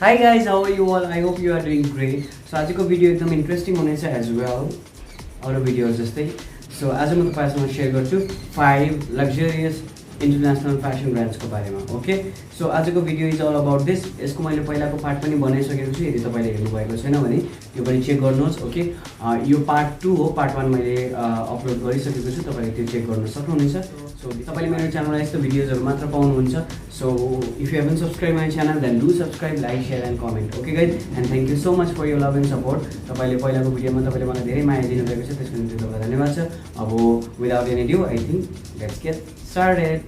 Hi guys, how are you all? I hope you are doing great. So आजको video एकदम interesting हुनेछ as well अरू video जस्तै. So आज म तपाईहरुसँग शेयर गर्छु 5 लग्जरियस इन्टरनेशनल फ्यासन ब्रान्ड्सको बारेमा. ओके, सो आजको video is all about this. यसको मैले पहिलाको पार्ट पनि बनाइसकेको छु. यदि तपाईले हेर्नु भएको छैन भने यो पनि चेक गर्नुहोस्. ओके, यो पार्ट 2 हो. पार्ट 1 मैले अपलोड गरिसकेको छु. तपाईले त्यो चेक गर्न सक्नुहुनेछ. सो तपाईले मेरो च्यानलमा यस्तो भिडियोजहरु मात्र पाउनुहुन्छ. So if you haven't subscribed my channel, then do subscribe, like, share and comment. Okay guys, and thank you so much for your love and support. तपाईले पहिलाको भिडियोमा तपाईले मलाई धेरै माया दिनुभएको छ, त्यसको निम्ति तपाईलाई धन्यवाद छ. अब without any ado, I think let's get started.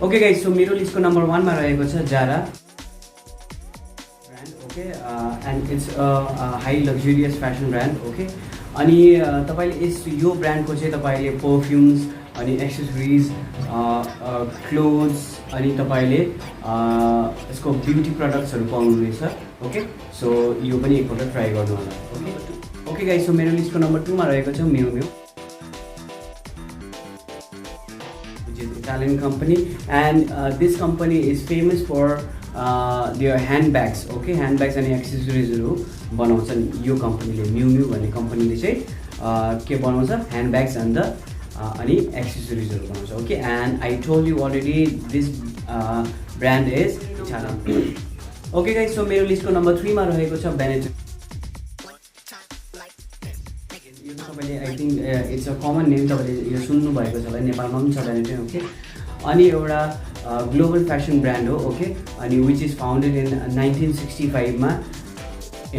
Okay guys, so मेरो लिस्टको नम्बर 1 मा रहेको छ Zara brand. Okay, and it's a high luxurious fashion brand. Okay, अनि तपाईले यो ब्रान्डको चाहिँ तपाईले परफ्युम्स अनि एक्सेसरिज क्लोथ्स अनि तपाईले यसको ब्युटी प्रोडक्ट्सहरु पाउनुहुनेछ. ओके, सो यो पनि एकपल्ट ट्राई गर्नु होला. ओके ओके गाइस, सो मेरो लिस्टको नम्बर 2 मा रहेको छ mu mu, which is Italian company, and this company is famous for their handbags. Okay, handbags and accessories बनाउँछन् यो कम्पनीले. मिउ मिउ भन्ने कम्पनीले चाहिँ के बनाउँछ, ह्यान्डब्याग्स एन्ड अनि एक्सेसरिजहरु बनाउँछ. Okay, and I told you already this brand is Italian. Okay guys, so मेरो लिस्टको नम्बर 3 मा रहेको छ बेनेटन. यो तपाईले I think it's a common name, तपाईले यो सुन्नु भएको छ होला, नेपालमा पनि छ बेनेटन. ओके, अनि एउटा ग्लोबल फ्यासन ब्रान्ड हो. ओके, अनि विच इज फाउन्डेड इन 1965 मा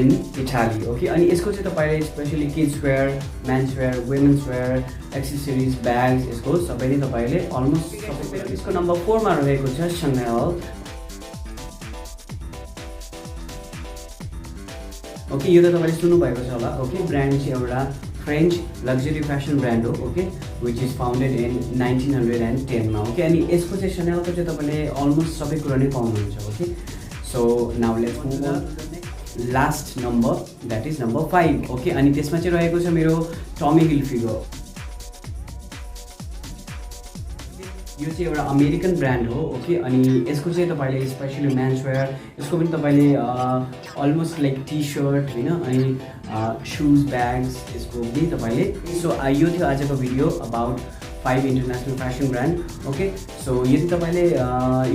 इन इटाली. ओके, अनि यसको चाहिँ तपाईले specially kids wear, men's wear, women's wear, accessories, bags, यसको सबै नै तपाईले अलमोस्ट सबै. यसको नम्बर 4 मा रहेको छ सनेल. ओके, यो त तपाईले सुन्नु भएको छ होला. ओके, ब्रान्ड चाहिँ एउटा फ्रेन्च लग्जरी फ्यासन ब्रान्ड हो. Okay, which is founded in 1910 मा. ओके, अनि यसको चाहिँ सनेलको चाहिँ तपाईले अलमोस्ट सबै कुरा नै पाउनुहुन्छ. Okay, so now let's move on last number, that is number 5. Okay, अनि त्यसमा चाहिँ रहेको छ मेरो टमी हिलफिगर. यो चाहिँ एउटा अमेरिकन ब्रान्ड हो. ओके, अनि यसको चाहिँ तपाईले स्पेशली मेन्स वेयर, यसको पनि तपाईले अलमोस्ट लाइक टी सर्ट हैन, अनि सुज, ब्याग्स, यसको पनि तपाईले. सो यो थियो आजको video about 5 international fashion brand. Okay, so यदि तपाईले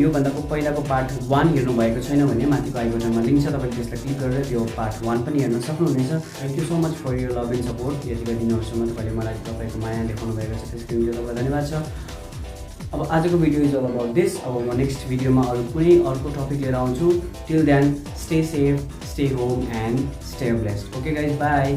यो भन्दाको पहिलाको पार्ट 1 हेर्नु भएको छैन भने माथिको आई बटनमा लिंक छ, तपाईले त्यसलाई क्लिक गरेर त्यो पार्ट 1 पनि हेर्न सक्नुहुनेछ. Thank you so much for your love and support. यतिका दिनहरुसम्म तपाईले मलाई तपाईको माया देखाउनु भएको छ, त्यसको निम्ति तपाईलाई धन्यवाद छ. अब आजको video is all about this. अब म नेक्स्ट भिडियोमा अरु कुनै अर्को टपिक लिएर आउँछु. Till then stay safe, stay home and stay blessed. Okay guys, by.